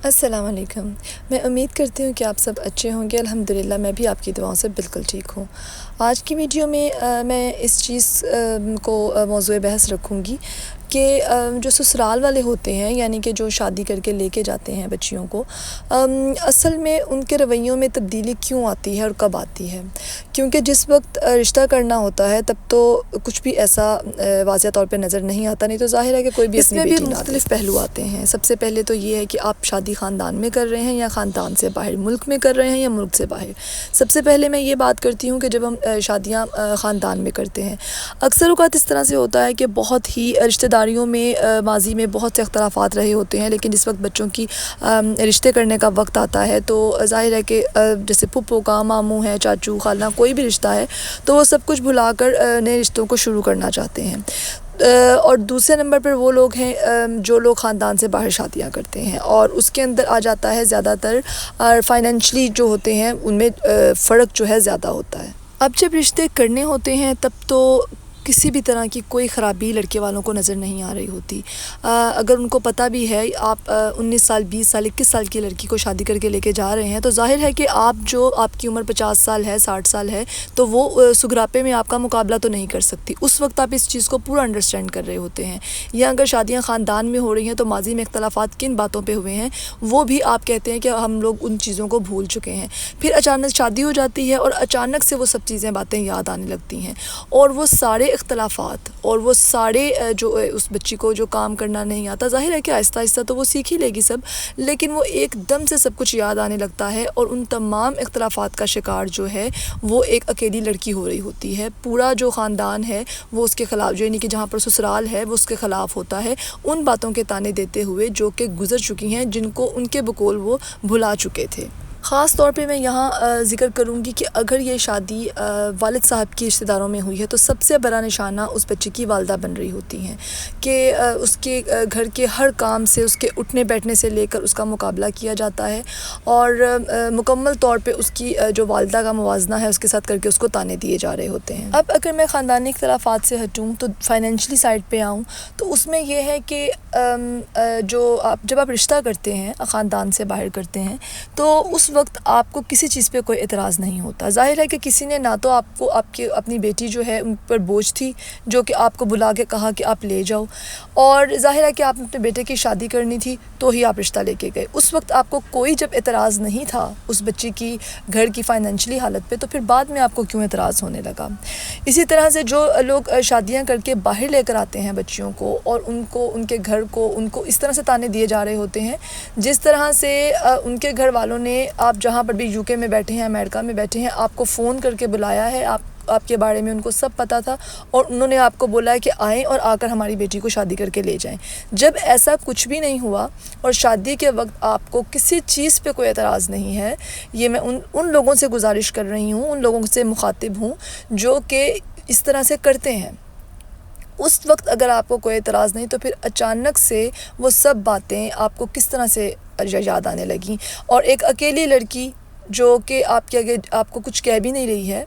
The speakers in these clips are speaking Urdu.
السلام علیکم۔ میں امید کرتی ہوں کہ آپ سب اچھے ہوں گے۔ الحمدللہ میں بھی آپ کی دعاؤں سے بالکل ٹھیک ہوں۔ آج کی ویڈیو میں میں اس چیز کو موضوع بحث رکھوں گی کہ جو سسرال والے ہوتے ہیں، یعنی کہ جو شادی کر کے لے کے جاتے ہیں بچیوں کو، اصل میں ان کے رویوں میں تبدیلی کیوں آتی ہے اور کب آتی ہے؟ کیونکہ جس وقت رشتہ کرنا ہوتا ہے تب تو کچھ بھی ایسا واضح طور پہ نظر نہیں آتا، نہیں تو ظاہر ہے کہ کوئی بھی اپنی بیٹی نہ دے۔ اس میں بھی مختلف پہلو آتے ہیں۔ سب سے پہلے تو یہ ہے کہ آپ شادی خاندان میں کر رہے ہیں یا خاندان سے باہر، ملک میں کر رہے ہیں یا ملک سے باہر۔ سب سے پہلے میں یہ بات کرتی ہوں کہ جب ہم شادیاں خاندان میں کرتے ہیں، اکثر اوقات اس طرح سے ہوتا ہے کہ بہت ہی رشتہ داریوں میں ماضی میں بہت سے اختلافات رہے ہوتے ہیں، لیکن جس وقت بچوں کی رشتے کرنے کا وقت آتا ہے تو ظاہر ہے کہ جیسے پھپھو کا، ماموں ہے، چاچو، خالہ، کوئی بھی رشتہ ہے تو وہ سب کچھ بھلا کر نئے رشتوں کو شروع کرنا چاہتے ہیں۔ اور دوسرے نمبر پر وہ لوگ ہیں جو لوگ خاندان سے باہر شادیاں کرتے ہیں، اور اس کے اندر آ جاتا ہے زیادہ تر فائنینشلی جو ہوتے ہیں ان میں فرق جو ہے زیادہ ہوتا ہے۔ اب جب رشتے کرنے ہوتے ہیں تب تو کسی بھی طرح کی کوئی خرابی لڑکے والوں کو نظر نہیں آ رہی ہوتی۔ اگر ان کو پتہ بھی ہے آپ 19 سال، 20 سال، 21 سال کی لڑکی کو شادی کر کے لے کے جا رہے ہیں، تو ظاہر ہے کہ آپ کی عمر 50 سال ہے، 60 سال ہے، تو وہ سگراپے میں آپ کا مقابلہ تو نہیں کر سکتی۔ اس وقت آپ اس چیز کو پورا انڈرسٹینڈ کر رہے ہوتے ہیں۔ یا اگر شادیاں خاندان میں ہو رہی ہیں تو ماضی میں اختلافات کن باتوں پہ ہوئے ہیں وہ بھی آپ کہتے ہیں کہ ہم لوگ ان چیزوں کو بھول چکے ہیں۔ پھر اچانک شادی ہو جاتی ہے اور اچانک سے وہ سب چیزیں، باتیں یاد آنے لگتی ہیں، اور وہ سارے اختلافات اور وہ سارے جو اس بچی کو جو کام کرنا نہیں آتا، ظاہر ہے کہ آہستہ آہستہ تو وہ سیکھ ہی لے گی سب، لیکن وہ ایک دم سے سب کچھ یاد آنے لگتا ہے، اور ان تمام اختلافات کا شکار جو ہے وہ ایک اکیلی لڑکی ہو رہی ہوتی ہے۔ پورا جو خاندان ہے وہ اس کے خلاف، یعنی کہ جہاں پر سسرال ہے وہ اس کے خلاف ہوتا ہے، ان باتوں کے تانے دیتے ہوئے جو کہ گزر چکی ہیں، جن کو ان کے بقول وہ بھلا چکے تھے۔ خاص طور پہ میں یہاں ذکر کروں گی کہ اگر یہ شادی والد صاحب کی رشتہ داروں میں ہوئی ہے تو سب سے بڑا نشانہ اس بچے کی والدہ بن رہی ہوتی ہیں، کہ اس کے گھر کے ہر کام سے، اس کے اٹھنے بیٹھنے سے لے کر اس کا مقابلہ کیا جاتا ہے، اور مکمل طور پہ اس کی جو والدہ کا موازنہ ہے اس کے ساتھ کر کے اس کو تانے دیے جا رہے ہوتے ہیں۔ اب اگر میں خاندانی اختلافات سے ہٹوں تو فائنینشلی سائڈ پہ آؤں تو اس میں یہ ہے کہ جب آپ رشتہ کرتے ہیں، خاندان سے باہر کرتے ہیں، تو اس وقت آپ کو کسی چیز پہ کوئی اعتراض نہیں ہوتا۔ ظاہر ہے کہ کسی نے نہ تو آپ کو اپنی بیٹی جو ہے ان پر بوجھ تھی جو کہ آپ کو بلا کے کہا کہ آپ لے جاؤ، اور ظاہر ہے کہ آپ اپنے بیٹے کی شادی کرنی تھی تو ہی آپ رشتہ لے کے گئے۔ اس وقت آپ کو کوئی جب اعتراض نہیں تھا اس بچی کی گھر کی فائنینشلی حالت پہ، تو پھر بعد میں آپ کو کیوں اعتراض ہونے لگا؟ اسی طرح سے جو لوگ شادیاں کر کے باہر لے کر آتے ہیں بچیوں کو، اور ان کے گھر کو ان کو اس طرح سے تانے دیے جا رہے ہوتے ہیں جس طرح سے ان کے گھر والوں نے، آپ جہاں پر بھی UK میں بیٹھے ہیں، امریکہ میں بیٹھے ہیں، آپ کو فون کر کے بلایا ہے، آپ کے بارے میں ان کو سب پتہ تھا، اور انہوں نے آپ کو بولا ہے کہ آئیں اور آ کر ہماری بیٹی کو شادی کر کے لے جائیں۔ جب ایسا کچھ بھی نہیں ہوا اور شادی کے وقت آپ کو کسی چیز پہ کوئی اعتراض نہیں ہے، یہ میں ان لوگوں سے گزارش کر رہی ہوں، ان لوگوں سے مخاطب ہوں جو کہ اس طرح سے کرتے ہیں۔ اس وقت اگر آپ کو کوئی اعتراض نہیں تو پھر اچانک سے وہ سب باتیں آپ کو کس طرح سے یاد آنے لگیں، اور ایک اکیلی لڑکی جو کہ آپ کو کچھ کہہ بھی نہیں رہی ہے،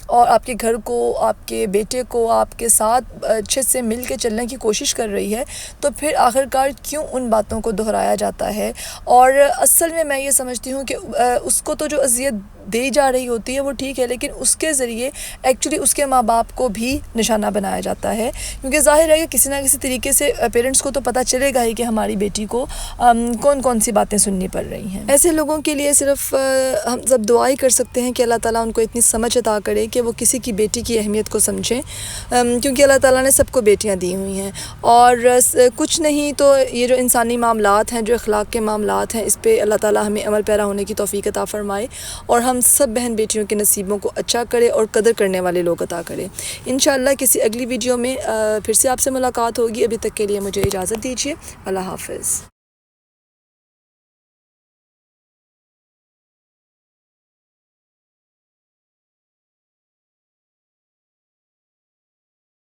اور آپ کے گھر کو، آپ کے بیٹے کو آپ کے ساتھ اچھے سے مل کے چلنے کی کوشش کر رہی ہے، تو پھر آخرکار کیوں ان باتوں کو دہرایا جاتا ہے؟ اور اصل میں یہ سمجھتی ہوں کہ اس کو تو جو اذیت دی جا رہی ہوتی ہے وہ ٹھیک ہے، لیکن اس کے ذریعے ایکچولی اس کے ماں باپ کو بھی نشانہ بنایا جاتا ہے، کیونکہ ظاہر ہے کہ کسی نہ کسی طریقے سے پیرنٹس کو تو پتہ چلے گا ہی کہ ہماری بیٹی کو کون سی باتیں سننی پڑ رہی ہیں۔ ایسے لوگوں کے لیے صرف ہم سب دعا ہی کر سکتے ہیں کہ اللہ تعالیٰ ان کو اتنی سمجھ عطا کرے کہ وہ کسی کی بیٹی کی اہمیت کو سمجھیں، کیونکہ اللہ تعالیٰ نے سب کو بیٹیاں دی ہوئی ہیں، اور کچھ نہیں تو یہ جو انسانی معاملات ہیں، جو اخلاق کے معاملات ہیں، اس پہ اللہ تعالیٰ ہمیں عمل پیرا ہونے کی توفیق عطا فرمائے، اور ہم سب بہن بیٹیوں کے نصیبوں کو اچھا کرے اور قدر کرنے والے لوگ عطا کرے۔ انشاءاللہ کسی اگلی ویڈیو میں پھر سے آپ سے ملاقات ہوگی۔ ابھی تک کے لیے مجھے اجازت دیجیے۔ اللہ حافظ۔